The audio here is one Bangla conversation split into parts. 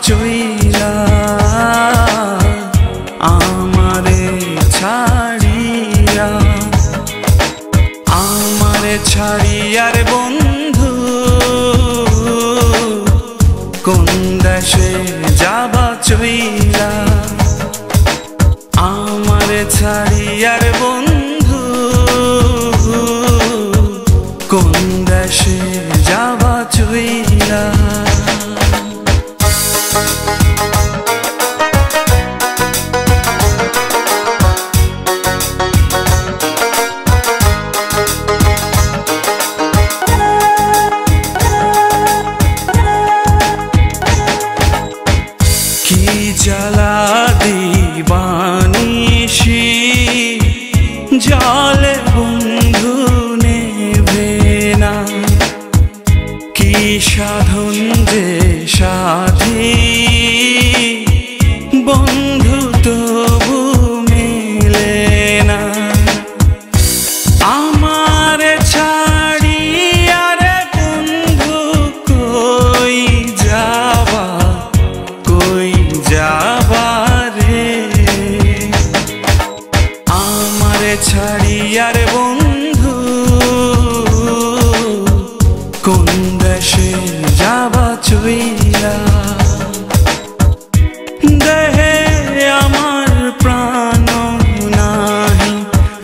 চইলা আমারে ছাড়িয়া, আমারে ছাড়িয়া রে বন্ধু কোন দেশে যাবা চইলা, আমারে ছাড়িয়া রে বন্ধু কোন দেশে যাবা চইলা। কি জ্বালা দিবানিশি জলে বন্ধু নেবে না, কি সাধন যে সাধি বন্ধু তবু মেলে না। আমারে ছাড়িয়া রে বন্ধু কই যাবা, কই যাবা রে, আমারে ছাড়িয়া রে বন্ধু কোন দেশে যাবা চইলা। দেহে আমার প্রাণ নাহি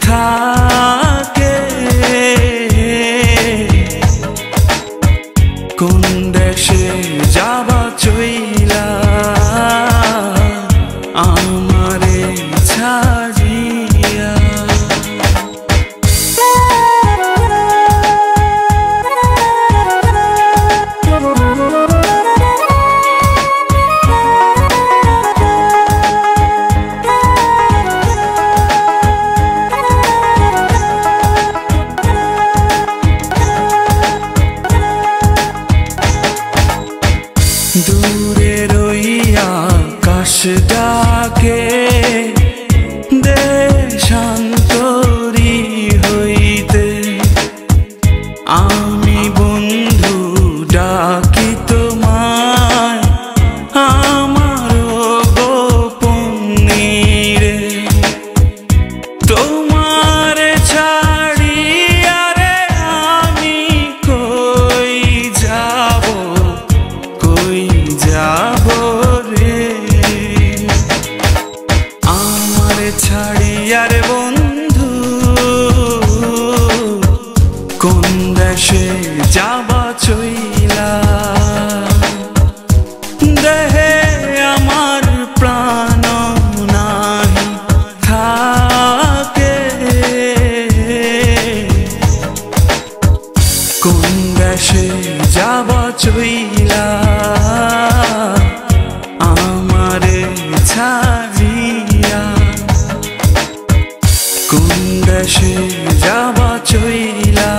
থাকে, কোন দেশে যাবা চইলা আমারে ছাড়িয়া। দূরে রইয়া আকাশ ডাকে দেশান্তরী হইতে, আমি বন্ধু ডাকি তোমায় আমার গোপনে রে, তোমারে ছাড়িয়া রে আমি কই যাব, কই যাব রে, আমারে ছাড়িয়া রে বন্ধু কোন দেশে যাবা চইলা। দেহে আমার প্রাণ নাহি থাকে, কোন দেশে যাবা চইলা আমারে ছাড়িয়া, কোন দেশে যাবা চইলা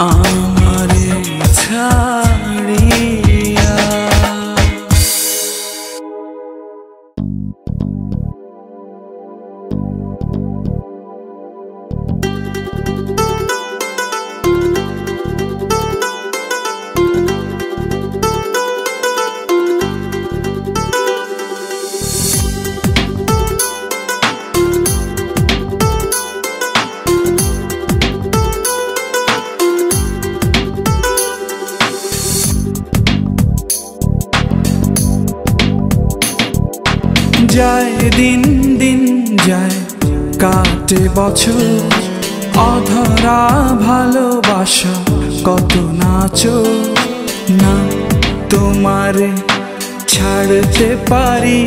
আমারে ছাড়িয়া। যায় দিন দিন যায় কাটে বছর, অধরা ভালোবাসা কত নাচো না, তোমারে ছাড়তে পারি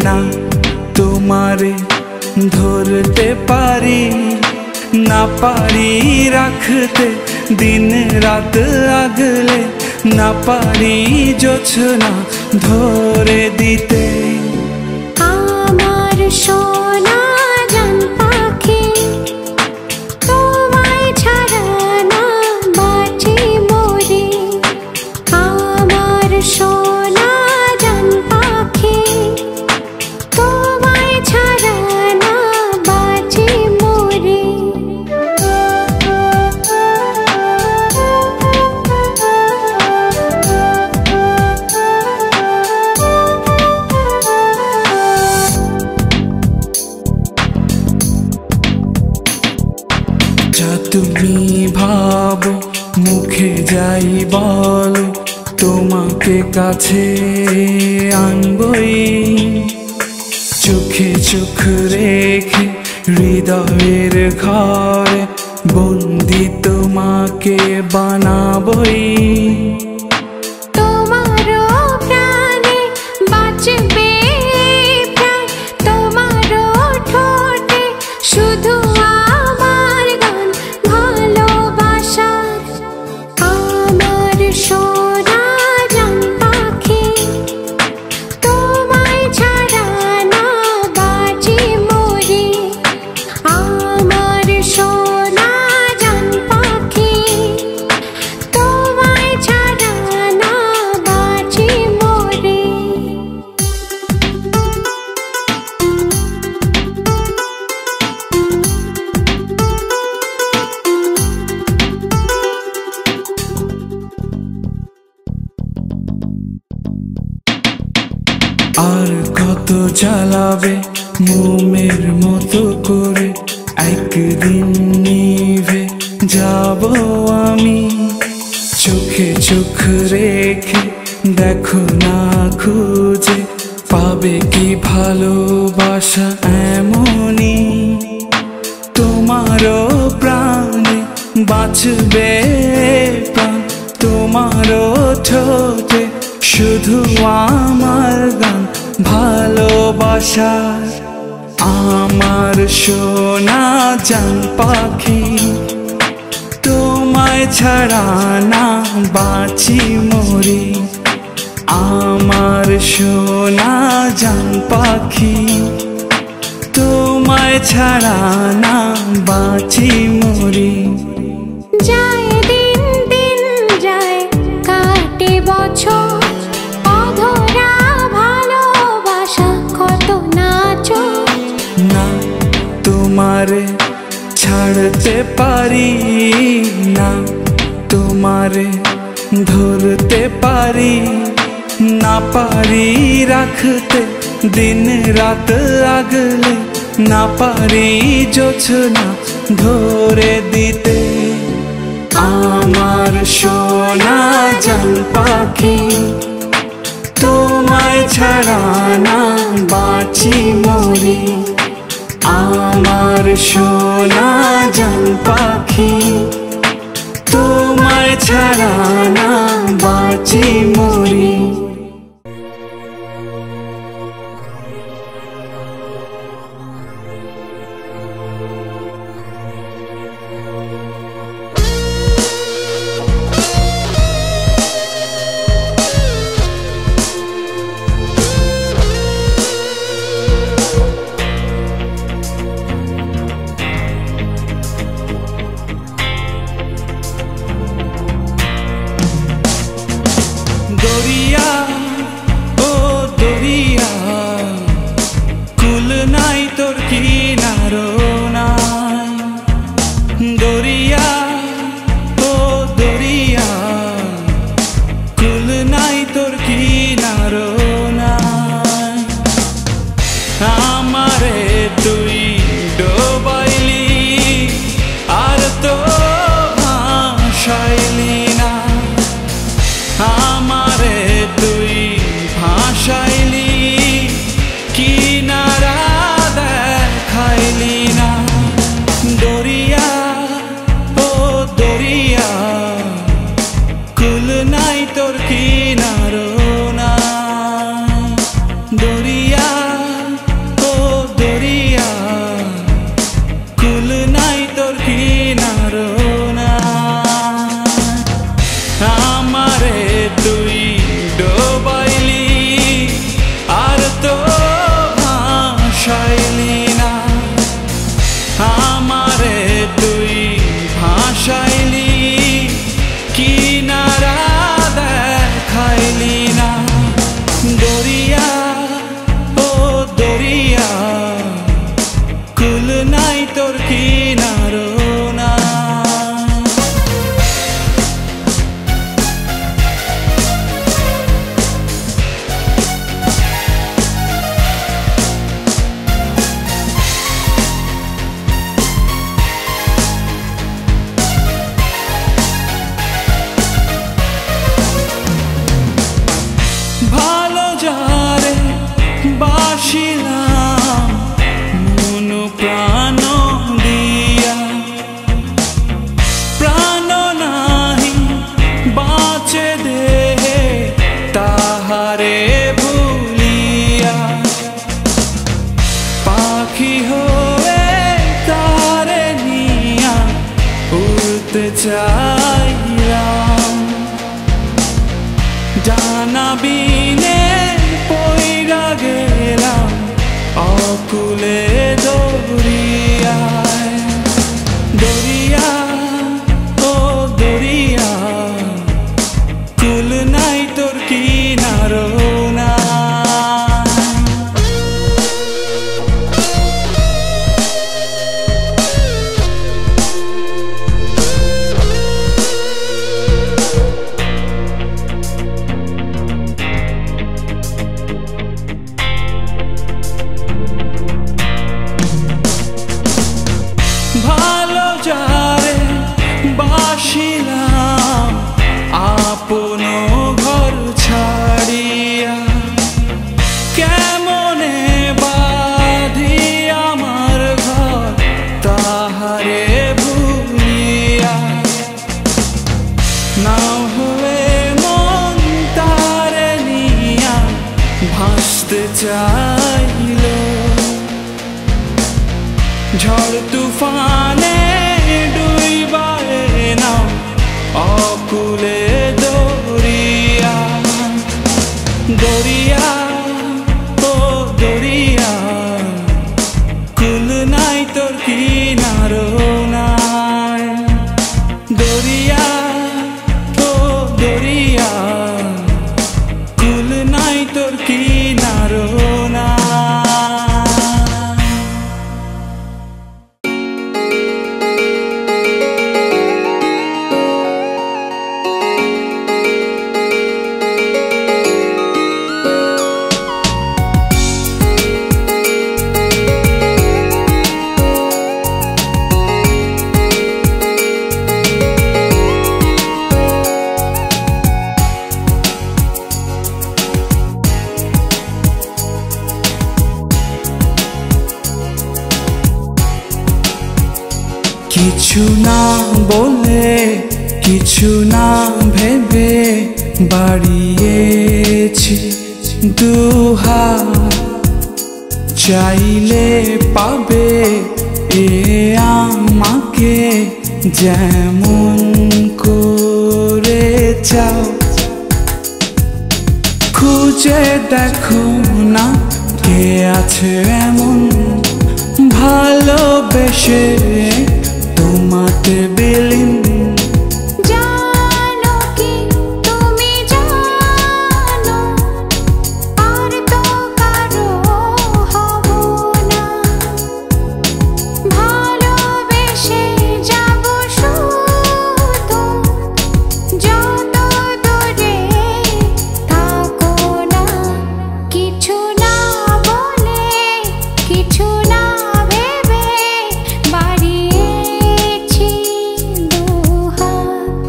না, তোমারে ধরতে পারি না, পারি রাখতে দিন রাত আগলে, না পারি জোছনা ধরে দিতে। আমার সোনা জান পাখি তোমায় ছাড়া না বাঁচি মরি, আমার সোনা জান পাখি তোমায় ছাড়া না বাঁচি মরি। তোকে কাছে আনবই, চোখে চোখ রেখে হৃদয়ের ঘরে বন্দি তোমাকে বানাবই। তোমারও প্রাণে বাঁচবে প্রাণ, তোমারও ঠোঁটে শুধু আমার গান ভালোবাসার। আমার সোনা জান পাখি, তোমায় ছাড়া না বাঁচি মরি। আমার সোনা জান পাখি, তোমায় ছাড়া না বাঁচি মরি। আর কত জ্বালাবে মোমের মতো করে, একদিন নিভে যাব আমি। চোখে চোখ রেখে দেখো না খুঁজে, পাবে কি ভালোবাসা এমনই। তোমারও প্রাণে বাঁচবে প্রাণ, তোমারও ঠোঁটে শুধু আমার গান ভালোবাসার। আমার সোনা জান পাখি, তোমায় ছাড়া না বাঁচি মরি। আমার সোনা জান পাখি, তোমায় ছাড়া না বাঁচি মরি। যায় দিন দিন যায় কাটে বছর, অধরা ভালোবাসা কত নাচো। না তোমারে ছাড়তে পারি না, তোমারে ধরতে পারি না, পারি রাখতে দিন রাত আগলে, না পারি জোছনা ধরে দিতে। আমার সোনা জান পাখি, তোমায় ছাড়া না বাঁচি মরি। আমার সোনা জান পাখি, তোমায় ছাড়া না বাঁচি মরি। দরিয়া ও দরিয়া, কুল নাই তোর কিনারো নাই। দরিয়া ও দরিয়া, কুল নাই তোর কিনারো নাই। আমারে তুই ডোবাইলি আর তো ভাসাইলি না, আমারে তুই ভাসাইলি কিনারা দেখাইলি না। দরিয়া ও দরিয়া, কুল নাই তোর কিনারো নাই। দরিয়া ও দরিয়া, কুল নাই তোর কিনারো নাই। আমারে তুই ডোবাইলি আর তো ভাসাইলি না, আমারে তুই ভাসাইলি কিনারা দেখাইলি না। দরিয়া ও দরিয়া, কুল নাই তোর কিনারো নাই। বাসিলাম মন প্রাণ দিয়া, প্রাণ নাহি বাঁচে দেহে তাহারে ভুলিয়া, পাখি হয়ে তারে নিয়া উড়তে চাইলাম, জানা বিনে পইরা গেলাম অকুলে দরিয়ায়। দরিয়া ও দরিয়া, কুল নাই তোর কিনারো না। ভালো যারে বাসিলাম আপন ঘর ছাড়িয়া, কেমনে বাঁধি আমার ঘর তাহারে ভুলিয়া, নাও হয়ে মন তারে নিয়া ভাসতে চাইল, ঝড় তুফানে ডুইবায়ে নাও অকুলে দরিয়া। দরিয়া ও দরিয়া, কুল নাই তোর কিনারো নাই। দরিয়া ও দরিয়া, কুল নাই তোর কিনারো নাই। কিছু না বলে কিছু না ভেবে বাড়িয়েছি দুহাত, চাইলে পাবে এ আমাকে যেমন করে চাও। খুঁজে দেখো না কে আছে এমন ভালোবেসে তোমাতে বিলীন। জানো কি তুমি জানো, আর তো কারো হব না, ভালোবেসে যাব শুধু, যত দূরে থাকো না। কিছু না বলে কিছু না ভেবে বাড়িয়েছি দুহাত।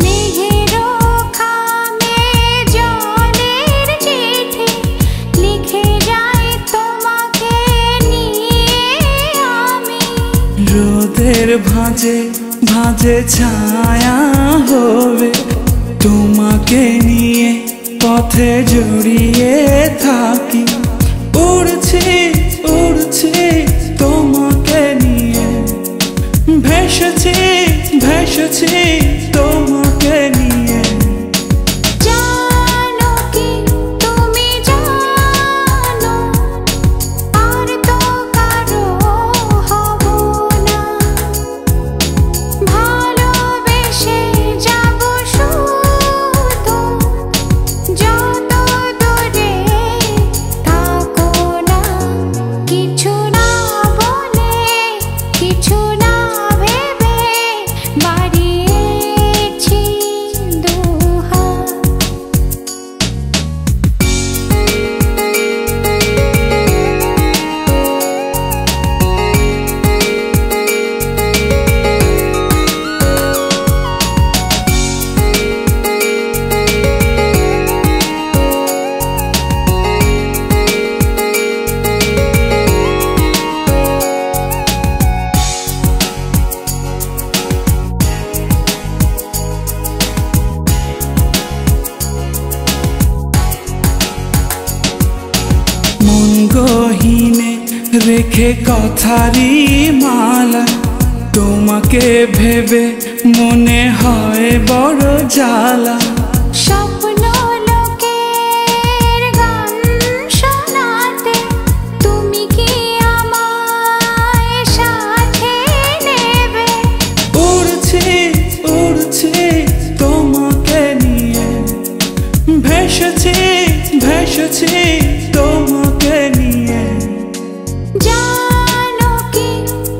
মেঘেরও খামে জলের চিঠি লিখে যাই তোমাকে নিয়ে আমি, রোদের ভাঁজে ভাঁজে ছায়া হবে তোমাকে নিয়ে পথে জড়িয়ে থাকি। উড়ছি উড়ছি তোমাকে নিয়ে, ভেসেছি ভেসেছি তোমাকে নিয়ে। জানো কি তুমি জানো, আর তো কারো হব না, ভালোবেসে যাব শুধু, যত দূরে থাকো না। কিছু না লেখে কথারি মালা তোমাকে ভেবে মনে হয় বড় জ্বালা স্বপ্ন লোকের গান শোনাতে তুমি কি আমায় সাথে নেবে উড়ছি উড়ছি তোমাকে নিয়ে ভেসেছি ভেসেছি তোমাকে নিয়ে জানো কি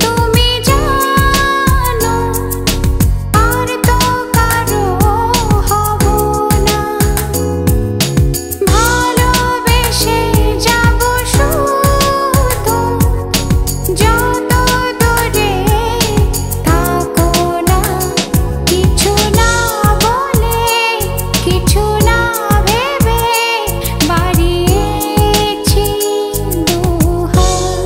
তুমি জানো আর তো কারো হব না ভালোবেসে যাব শুধু যত দূরে থাকো না কিছু না বলে কিছু না ভেবে বাড়িয়েছি দুহাত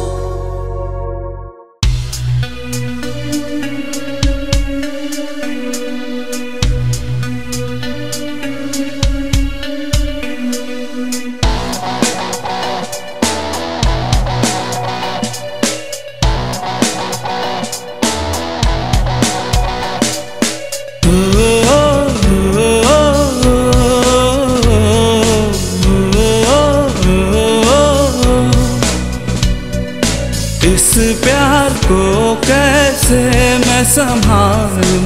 इस प्यार को कैसे मैं संभालूं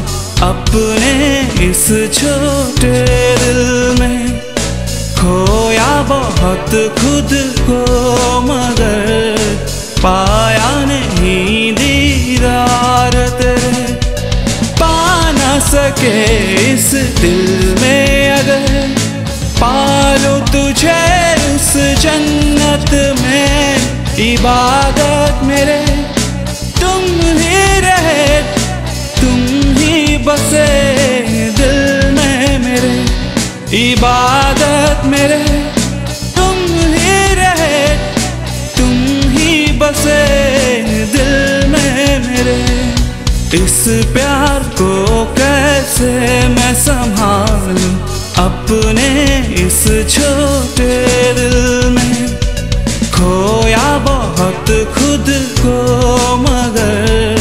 अपने इस छोटे दिल में खोया बहुत खुद को मगर पाया नहीं दीदार तेरे पा न सके इस दिल में अगर पालूं तुझे उस जन्नत में इबादत मेरे तुम ही रहे तुम ही बसे दिल में मेरे इबादत मेरे तुम ही रहे तुम ही बसे दिल में मेरे इस प्यार को कैसे मैं संभालूं अपने इस छोटे दिल में खोया बहुत खुद को मगर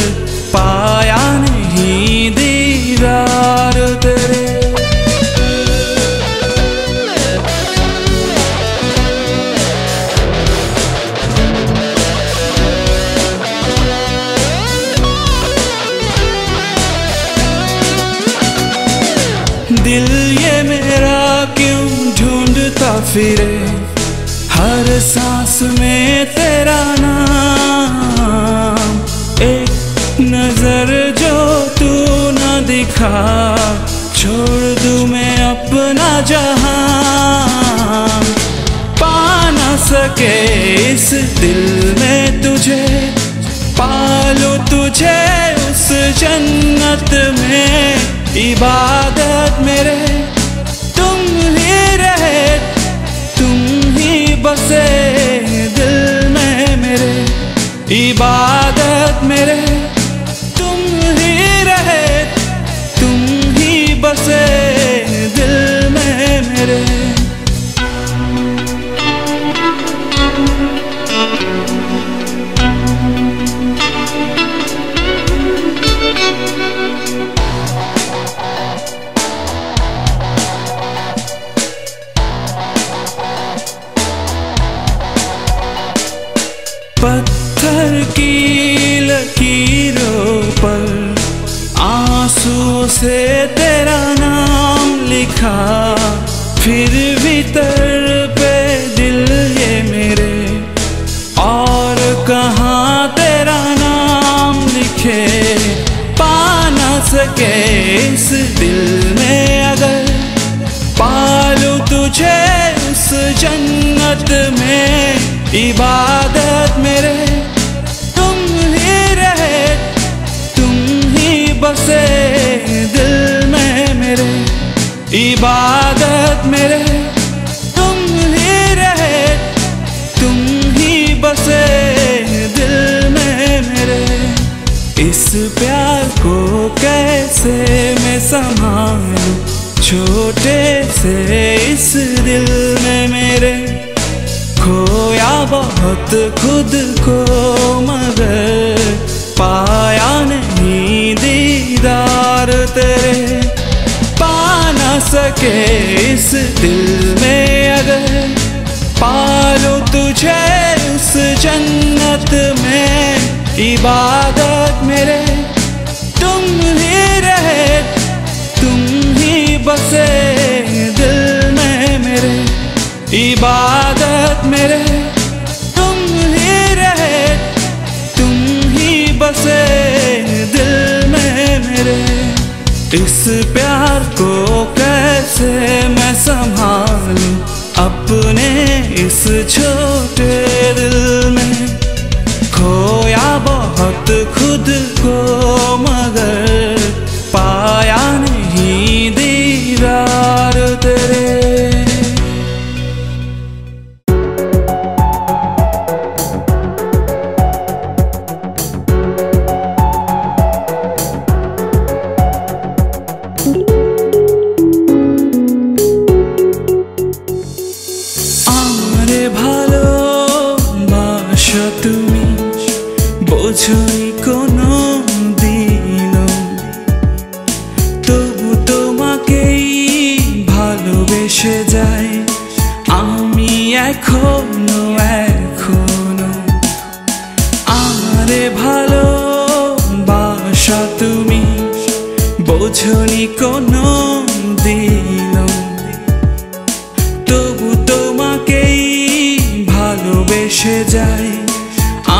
पाया नहीं दीदार तेरे दिल ये मेरा क्यों ढूंढता फिरे हर सांस में तेरा नाम एक नजर जो तू न दिखा छोड़ दूं मैं अपना जहां पा न सके इस दिल में तुझे पालूं तुझे उस जन्नत में इबादत मेरे तुम ही रहे तुम ही बसे दिल में मेरे इबादत मेरे तुम ही रहे तुम ही बसे दिल में मेरे पत्थर की लकीरों पर आंसुओं से तेरा नाम लिखा फिर भी तड़पे दिल ये मेरे और कहाँ तेरा नाम लिखे पा न सके इस दिल में अगर पालूं तुझे उस जन्नत में इबादत मेरे तुम ही रहे तुम ही बसे दिल में मेरे इबादत मेरे तुम ही रहे तुम ही बसे दिल में मेरे इस प्यार को कैसे मैं संभालूं छोटे से इस दिल में मेरे खोया बहुत खुद को मगर पाया नहीं दीदार तेरे। पा न सके इस दिल में अगर पालूं तुझे उस जन्नत में। इबादत मेरे तुम ही रहे, तुम ही बसे दिल में मेरे। इबादत मेरे तुम ही रहे, तुम ही बसे दिल में मेरे। इस प्यार को कैसे मैं संभालूं अपने इस छोटे दिल में। खोया बहुत खुद को मगर पाया नहीं दीदार तेरे। তুমি বোঝনি কোনো দিনও, তবু তোমাকেই ভালোবেসে যাই আমি এখনো এখনো। আমারে ভালোবাসা তুমি বোঝনি কোনো দিনও, তবু তোমাকেই ভালোবেসে যাই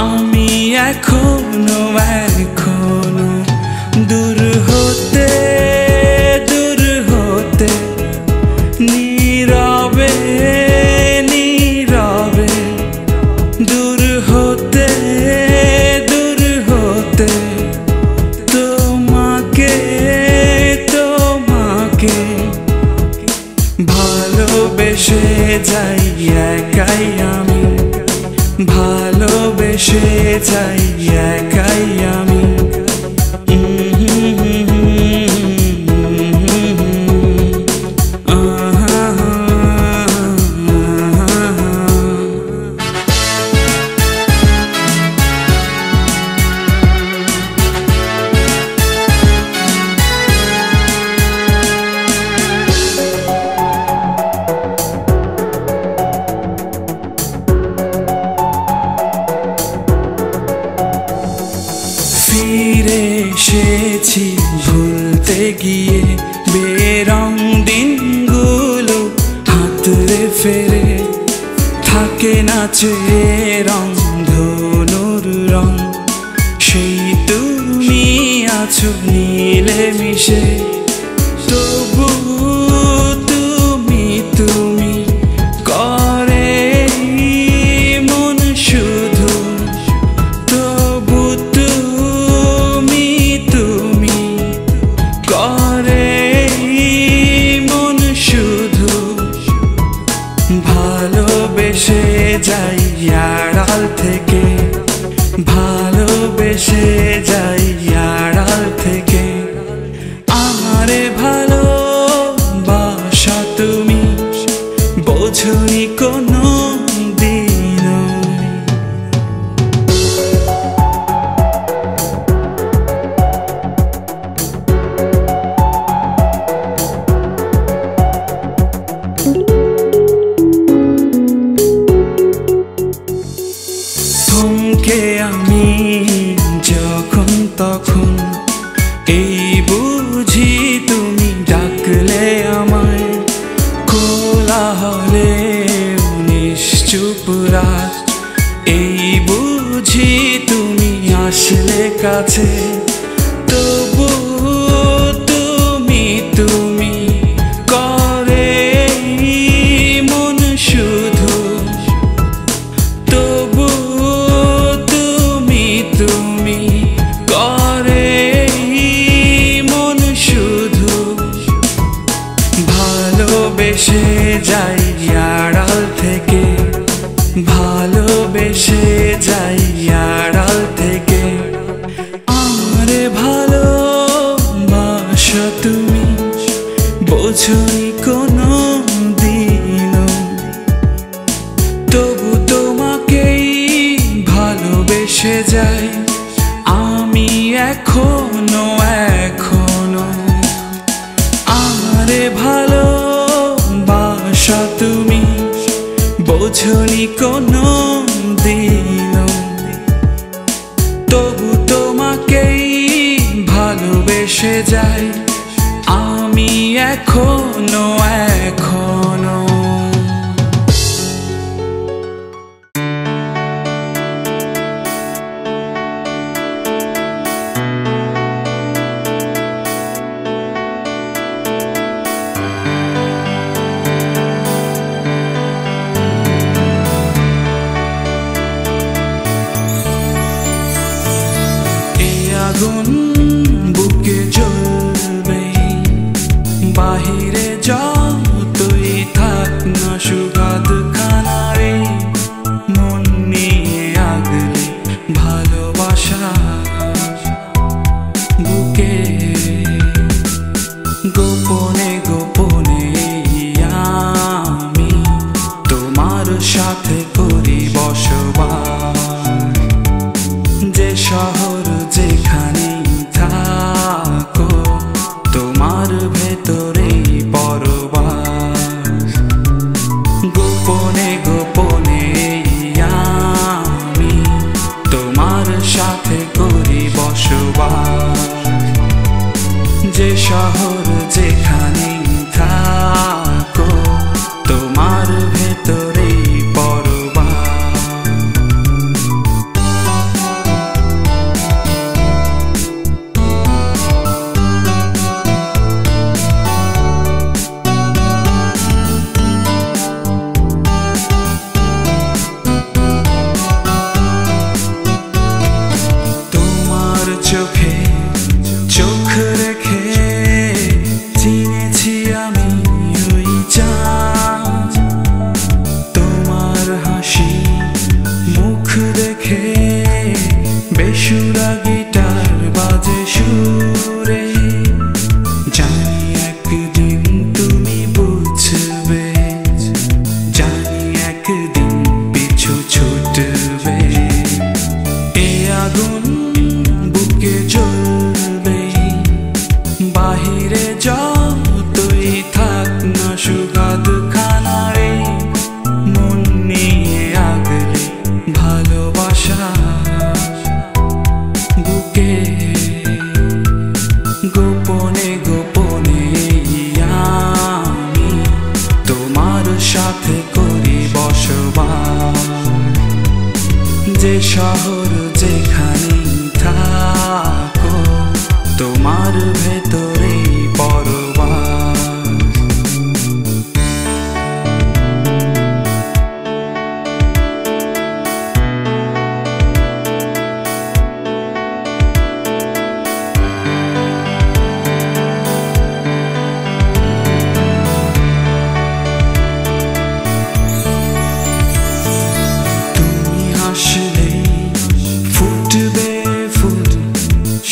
আমি এখনো এখনো। দূর হতে নীরবে নীরবে, দূর হতে তোমাকে তোমাকে ভালোবেসে যাই একাই আমি, ভালোবেসে যাই একাই আমি। ফিরে এসেছি ভুলতে গিয়ে বেরং দিনগুলো হাতরে ফেরে। থাকে না চেয়ে রং ধনুর রং, সেই তুমি আছো নীলে মিশে। তবু তুমি তুমি করে মন শুধু, তবু তুমি তুমি করে মন শুধু। ভালোবেসে যাই আড়াল থেকে, ভালোবেসে যাই আড়াল থেকে। আমারে ভালোবাসা তুমি বোঝনি কোনো দিনও। থমকে আমি যখন তখন এই বুঝি তুমি ডাকলে আমায়। কোলাহলে নিশ্চুপ রাত, এই বুঝি তুমি আসলে কাছে। তবু তুমি তুমি করে মন শুধু, তবু তুমি তুমি করে মন শুধু। ভালোবেসে যাই আড়াল থেকে, ভালোবেসে যাই আড়াল থেকে। আমারে ভালোবাসা তুমি বোঝনি কোনো দিনও, তবু এখনো এখনো আমারে ভালোবাসা তুমি বোঝনি কোনো দিনও, তবু তোমাকেই ভালোবেসে যাই আমি এখনো এখনো। আগুন বুকে জ্বলবে, বাহিরে যতই থাক না সুগাদ খানারে, মন নিয়ে আগলে ভালোবাসা বুকে। গোপনে গোপনে আমি তোমার সাথে করি বসবাস, যে শহর যেখানে থাকো তোমার ভেতরেই পরবাস। গোপনে গোপনে আমি তোমার সাথে করি বসবাস, যে শহর যেখানে থাকো তোমার ভেতরেই পরবাস। চোখে চোখ রেখে চিনেছি আমি ওই চাঁদ, তোমার হাসি মুখ দেখে বেসুরা গিটার বাজে সুরে, জানি একদিন তুমি বুঝবে, জানি একদিন পিছু ছুটবে। এ আগুন বুকে জ্বলবে, বাহিরে যতই থাক না সুগাদ খানারে, মন নিয়ে আগলে ভালোবাসা বুকে। গোপনে গোপনে আমি তোমার সাথে করি বসবাস, যে শহর যেখানে থাকো তোমার ভেতরেই পরবাস। তুমি হাসলে ফুটবে ফুল,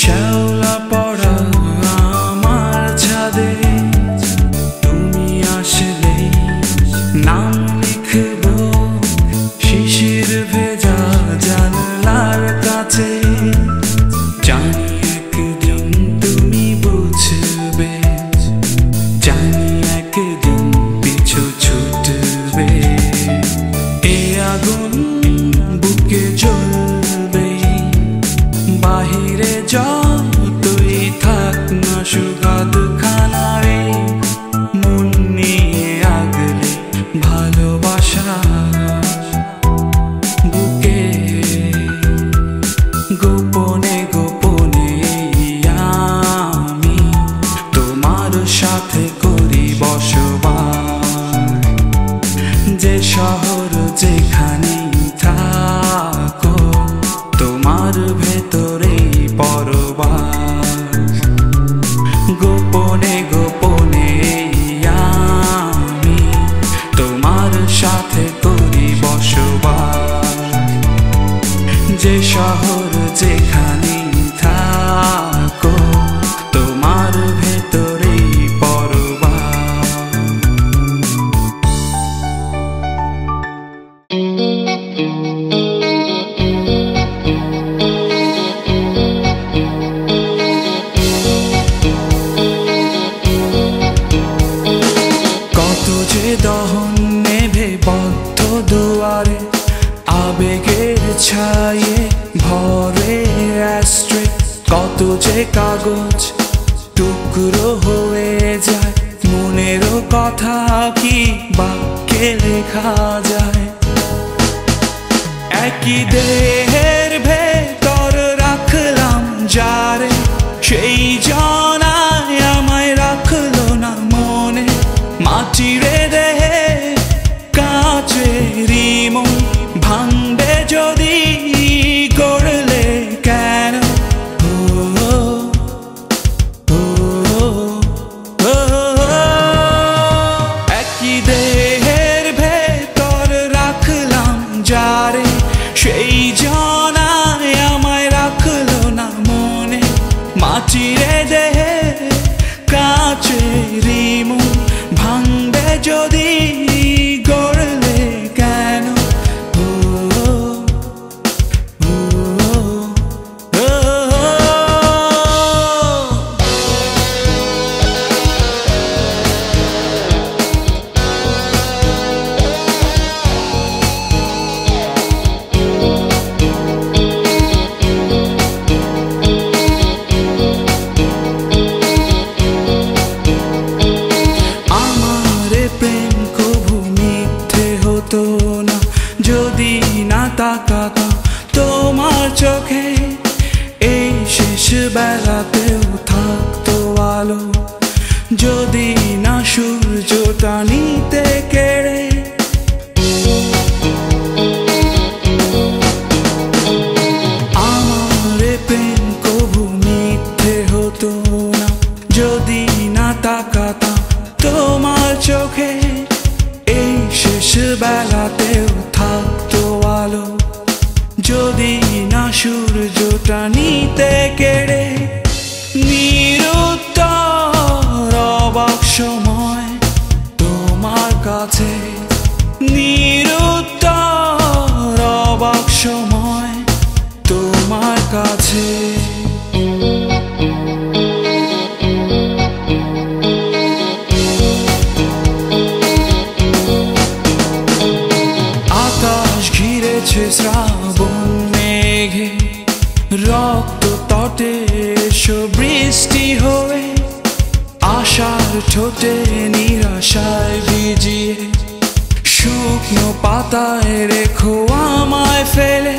শ্যাওলা পড়া যে কাগজ টুকরো হয়ে যায়, মনেরও কথা কি বাক্যে লেখা যায়? একই দেহের ভেতর রাখলাম যারে, সেই জনায় আমায় রাখলো না মনে। মাটির দেহে কাচেরই মন ভাঙবে যদি, গড়লে কেন? একই দেহের ভেতর রাখলাম যারে, সেই জনায় আমায় রাখলো না মনে। মাটির দেহে কাচেরই মন ভাঙবে যদি, গড়লে কেন? যদি না তাকাতাম তোমার চোখে, এই শেষ বেলাতেও থাকতো আলো। যদি না সূর্যটা নিতে কেড়ে, আমার প্রেম কবু মিথ্যে হতো না। যদি না তাকাতাম তোমার চোখে, এই শেষ বেলাতেও থাকতো আলো। যদি না সূর্যটা নিতে কেড়ে, নিরুত্তর অবাক সময় তোমার কাছে, নিরুত্তর অবাক সময় তোমার কাছে। শ্রাবণ মেঘে রক্ত তটে এসো বৃষ্টি হয়ে, আশার ঠোঁটে নিরাশায় ভিজিয়ে, শুকনো পাতায় রেখো আমায় ফেলে।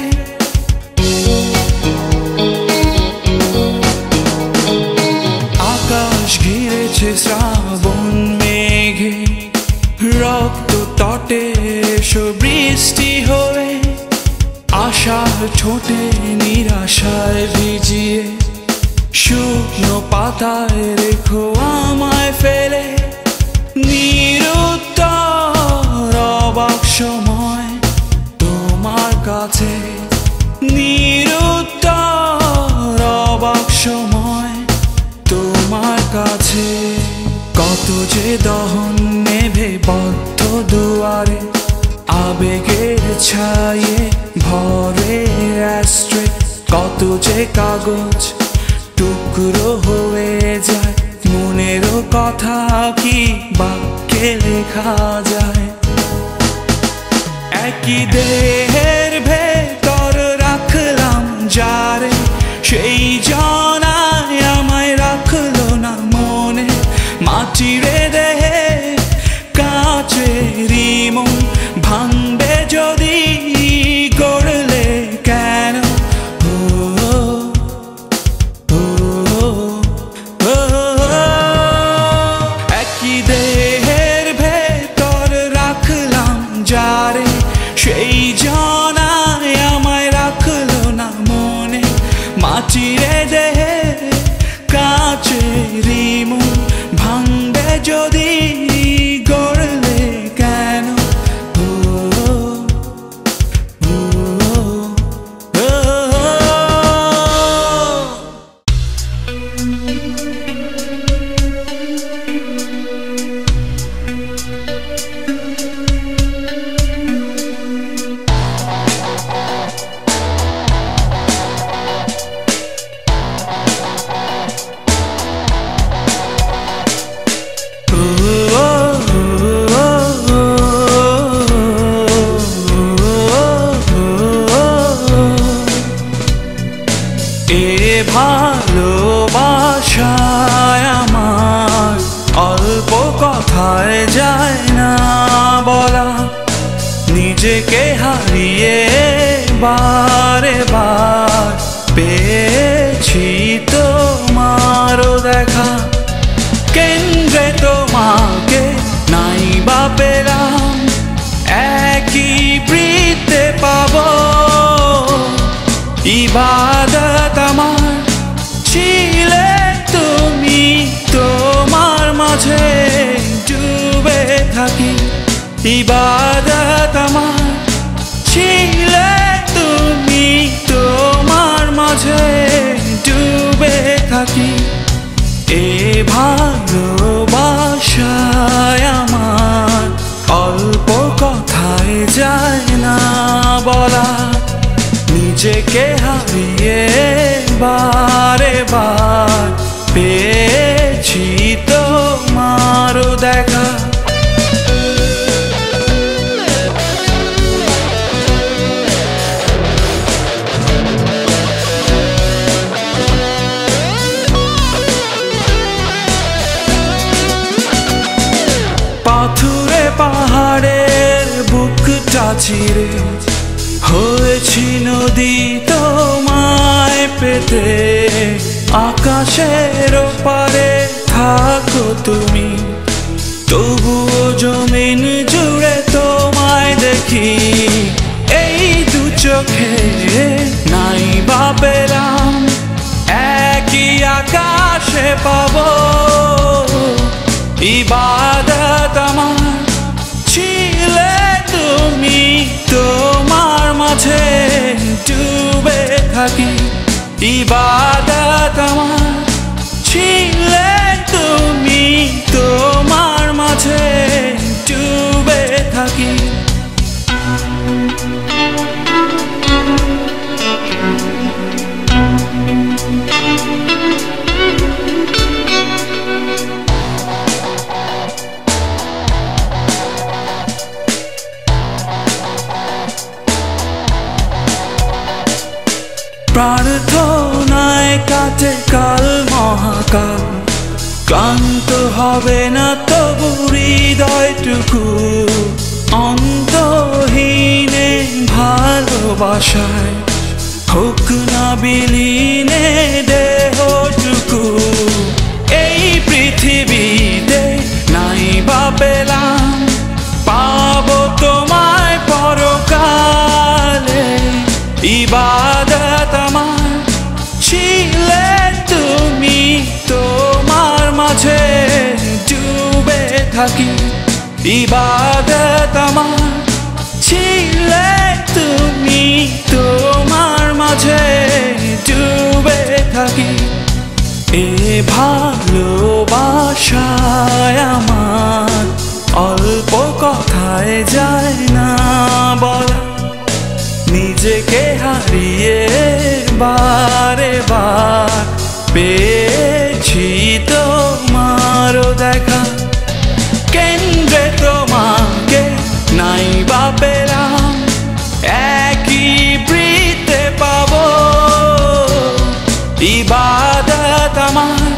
আকাশ ঘিরেছে শ্রাবণ মেঘে, রক্ত তটে এসো বৃষ্টি হয়ে, আশার ঠোঁটে নিরাশায় ভিজিয়ে, শুকনো পাতায় রেখো আমায় ফেলে। নিরুত্তর অবাক সময় তোমার কাছে, নিরুত্তর অবাক সময় তোমার কাছে। কত যে দহন নেভে বদ্ধ দুয়ারে, আবেগের ছায়ে ভরে অ্যাস্ট্রে। কত যে কাগজ টুকরো হয়ে যায়, মনেরও কথা কি বাক্যে লেখা যায়? একই দেহের ভেতর রাখলাম যারে, সেই জনায় আমায় রাখলো না মনে। মাটির দেহে কাচেরই মন ভাঙবে যদি, গড়লে কেন? একই দেহের ভেতর রাখলাম যারে, সেই জন নিজেকে হারিয়ে বারে বার পেয়েছি তোমারও দেখা। কেন্দ্রে তোমাকে নাই বা পেলাম, একই বৃত্তে পাবো। ইবাদত আমার ছিলে তুমি, তোমার মাঝে ডুবে থাকি। ইবাদত আমার ছিলে তুমি, তোমার মাঝে ডুবে থাকি। এ ভালোবাসায় আমার অল্প কথায় যায় না বলা। নিজেকে হারিয়ে বারে বার পেয়েছি তোমারও দেখা। পাথুরে পাহাড়ের বুকটা চিরে হয়েছি নদী তোমায় পেতে। আকাশের পারে থাকো তুমি, তবুও জমিন জুড়ে তোমায় দেখি। এই দু চোখে নাই বা পেলাম, একই আকাশে পাবো। ইবাদত আমার ছিলে তুমি, তোমার মাঝে ডুবে থাকি। ইবাদত আমার ছিলে তুমি, তোমার মাঝে ডুবে থাকি। প্রার্থনায় কাটে কাল মহাকাল, ক্লান্ত হবে না তবু হৃদয়টুকু। অন্তহীনে ভালোবাসায় হোক না বিলীনে দেহটুকু। এই পৃথিবীতে নাই বা পেলাম, পাবো তোমায় পরকালে। ইবাদত আমার ছিলে তুমি, তোমার মাঝে ডুবে থাকি। ইবাদত আমার ছিলে তুমি, তোমার মাঝে ডুবে থাকি। এ ভালোবাসায় আমার অল্প কথায় যায় না বলা। নিজেকে হারিয়ে বারে বার পেয়েছি তোমারও দেখা। কেন্দ্রে তোমাকে নাই বা পেলাম, একই বৃত্তে পাবো। ইবাদত আমার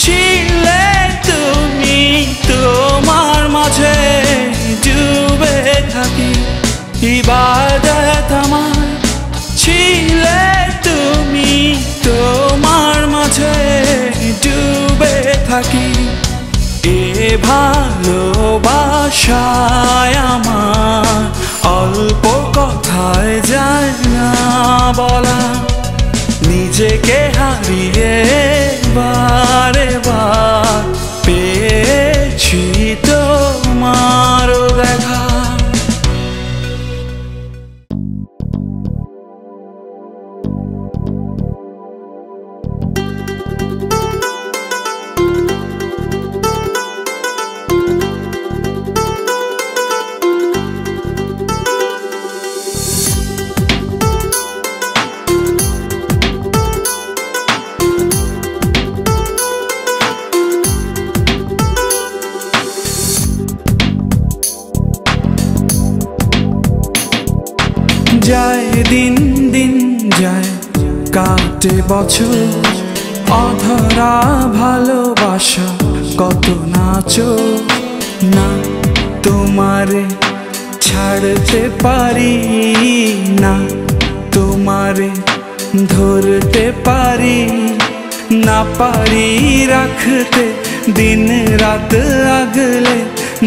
ছিলে তুমি, তোমার মাঝে ডুবে থাকি। ইবাদত আমার ছিলে তুমি, তোমার মাঝে ডুবে থাকি। এ ভালোবাসায় আমার অল্প কথায় যায় না বলা। নিজেকে হারিয়ে বারে বার পেয়েছি তোমারও দেখা। যায় দিন দিন যায়, কাটে বছর, অধরা ভালোবাসা কত নাচো না। তোমারে ছাড়তে পারি না, তোমারে ধরতে পারি না, পারি রাখতে দিন রাত আগলে,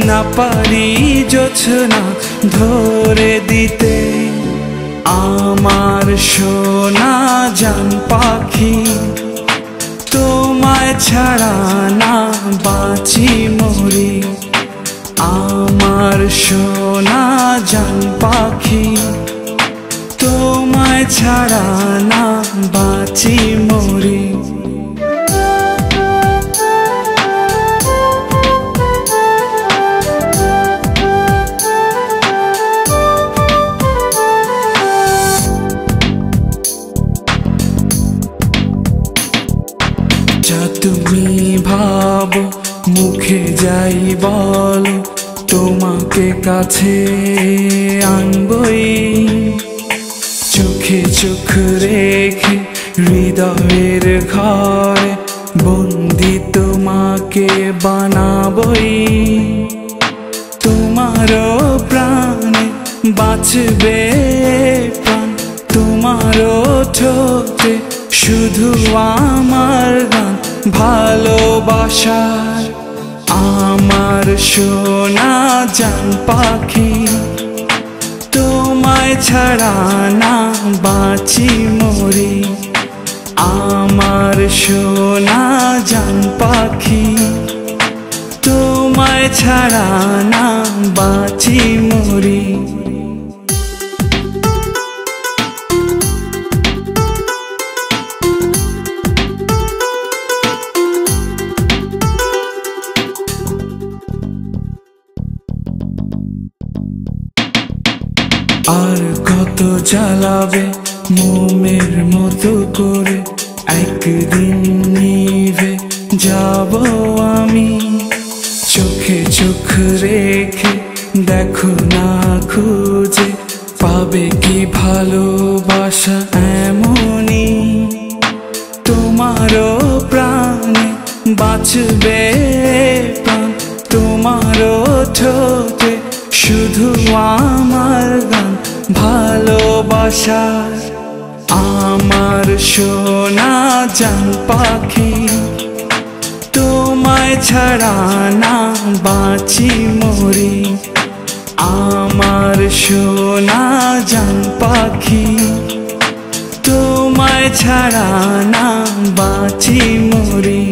না পারি জোছনা ধরে দিতে। আমার সোনা জান পাখি, তোমায় ছাড়া না বাঁচি মরি। আমার সোনা জান পাখি, তোমায় ছাড়া না বাঁচি মরি। যা তুমি ভাবো মুখে যাই বলো, তোমাকে কাছে আনবই। চোখে চোখ রেখে হৃদয়ের ঘরে বন্দি তোমাকে বানাবই। তোমারও প্রাণে বাঁচবে প্রাণ, তোমারও ঠোঁটে শুধু আমার গান ভালোবাসার। আমার সোনা জান পাখি, তোমায় ছাড়া না বাঁচি মরি। আমার সোনা জান পাখি, তোমায় ছাড়া না বাঁচি মরি। আর কত জ্বালাবে মোমের মতো করে, একদিন নিভে যাব আমি। চোখে চোখ রেখে দেখো না খুঁজে, পাবে কি ভালোবাসা এমনই। তোমারও প্রাণে বাঁচবে প্রাণ, তোমারও ঠোঁটে শুধু আমার গান ভালোবাসার। আমার সোনা জান পাখি, তোমায় ছাড়া না বাঁচি মরি। আমার সোনা জান পাখি, তোমায় ছাড়া না বাঁচি মরি।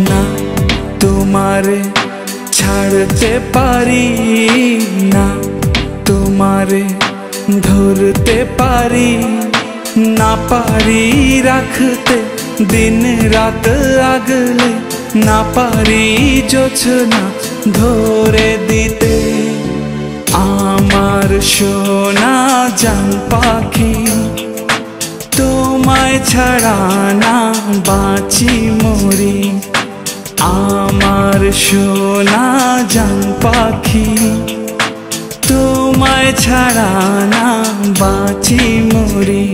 না তোমারে ছাড়তে পারি না, তোমারে ধরতে পারি না, পারি রাখতে দিন রাত আগলে, না পারি জোছনা ধরে দিতে। আমার সোনা জান পাখি, তোমায় ছাড়া না বাঁচি মরি। আমার সোনা জান পাখি, তোমায় ছাড়া না বাঁচি মরি।